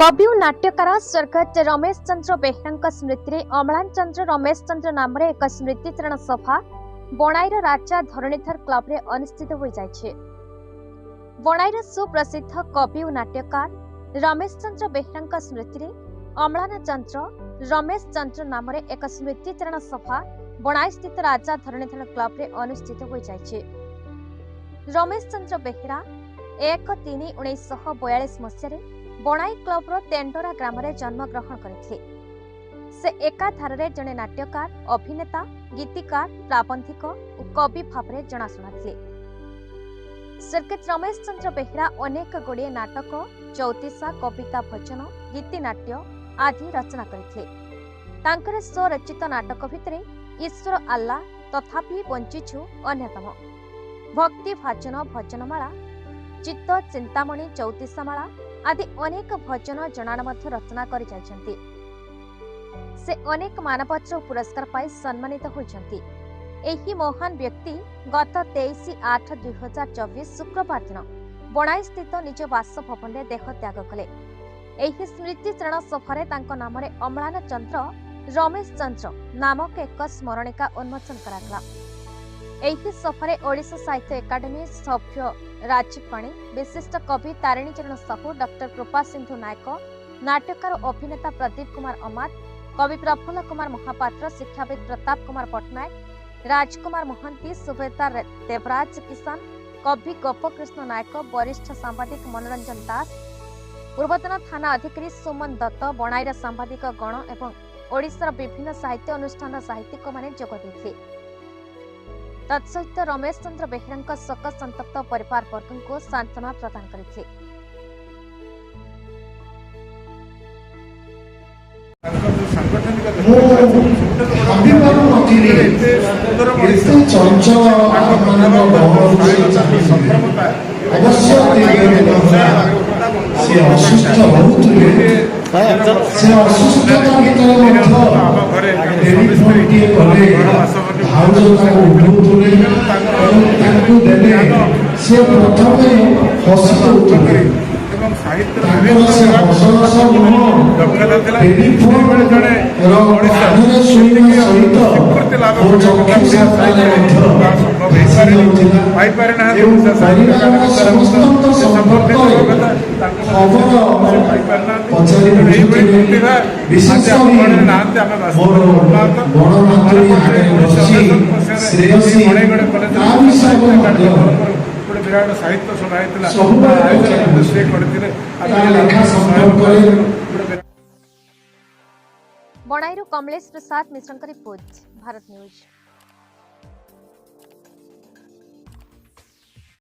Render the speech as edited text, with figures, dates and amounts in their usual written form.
कवि और नाट्यकार स्वर्गत रमेश चंद्र बेहेरा स्मृति में अम्लान चंद्र रमेश चंद्र नाम एक स्मृतिचारण सभा बणाईर राजा धरणीधर क्लब रे अनुष्ठित हो जाइछे। बणाईर सुप्रसिद्ध कवि और नाट्यकार रमेश चंद्र बेहेरा स्मृति में अम्लान चंद्र रमेश चंद्र नाम एक स्मृतिचारण सभा बणाई स्थित राजा धरणीधर क्लब रे अनुष्ठित हो जाइछे। रमेश चंद्र बेहेरा 1/3/1942 मसीह बणाई क्लब रो तेंडोरा ग्राम रे जन्म ग्रहण करथिले। से एकाधारे जने नाट्यकार, अभिनेता, गीतिकार, प्राबंधिक और कवि भाव में जनाशुना थे। स्वर्गत रमेश चंद्र बेहेरा अनेक गुड़िए नाटक, चौतीसा, कविता, भजन, गीतिनाट्य आदि रचना करथिले। तांकर स्वरचित नाटक भितरे ईश्वर आल्ला, तथापि बंचिछु अन्यतम। भक्ति भाजन, भजनमाला, चित्त चिंतामणि, चौतीसामाला आदि अनेक भजन जनाण मध्य रचना करि जाइछन्ति। से अनेक मानपत्र पुरस्कार पाई सम्मानित होइछन्ति। एही महान व्यक्ति गत 23/8/2024 शुक्रवार दिन बणाई स्थित निज बासभवन में देह त्याग कले। एही स्मृतिचारण सभारे तांको नामरे अम्लान चंद्र रमेश चंद्र नामक एक स्मरणिका उन्मोचन करागला। एही सभारे ओडिशा साहित्य एकाडेमी सभ्य राजीव पाणी, विशिष्ट कवि तारिणी चरण साहू, डॉक्टर कृपा सिंधु नायक, नाट्यकार अभिनेता प्रदीप कुमार अमात, कवि प्रफुल्ल कुमार महापात्र, शिक्षाविद प्रताप कुमार पट्टनायक, राजकुमार मोहंती, सुबेदार देवराज किसान, कवि गोपकृष्ण नायक, वरिष्ठ सांबादिक मनोरंजन दास, पूर्वतन थाना अधिकारी सुमन दत्त, बणाईर सांबादिक गण एवं ओडिशार विभिन्न साहित्य अनुष्ठान साहित्यिक माने जोग देथिले। तत्सहित रमेश चंद्र बेहेरा शोक संतप्त परिवार वर्ग को सांत्वना प्रदान करथिले। विराट साहित्य सुनाई बणाईरू कमलेश प्रसाद मिश्र रिपोर्ट, भारत न्यूज।